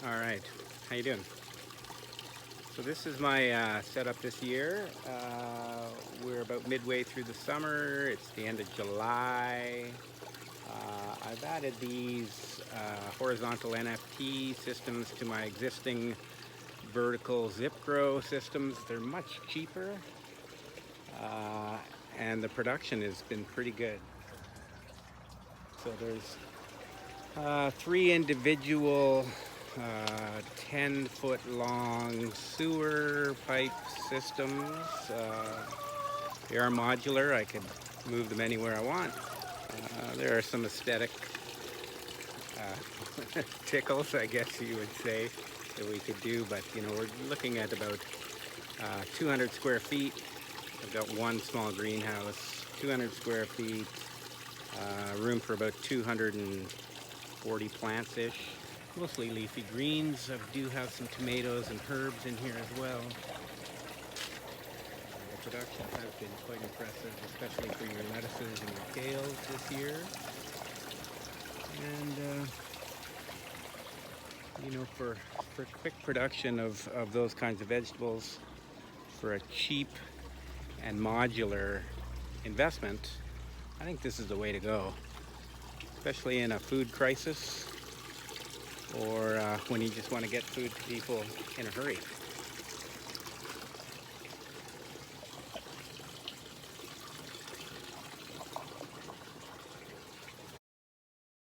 All right, how you doing? So this is my setup this year. We're about midway through the summer. It's the end of July. I've added these horizontal NFT systems to my existing vertical zip grow systems. They're much cheaper, uh, and the production has been pretty good. So there's three individual 10-foot long sewer pipe systems. They are modular. I could move them anywhere I want. There are some aesthetic tickles, I guess you would say, that we could do, but we're looking at about 200 square feet. I've got one small greenhouse, 200 square feet, room for about 240 plants-ish. Mostly leafy greens. I do have some tomatoes and herbs in here as well. The production has been quite impressive, especially for your lettuces and your kales this year. And for quick production of those kinds of vegetables, for a cheap and modular investment, I think this is the way to go, especially in a food crisis or when you just want to get food to people in a hurry.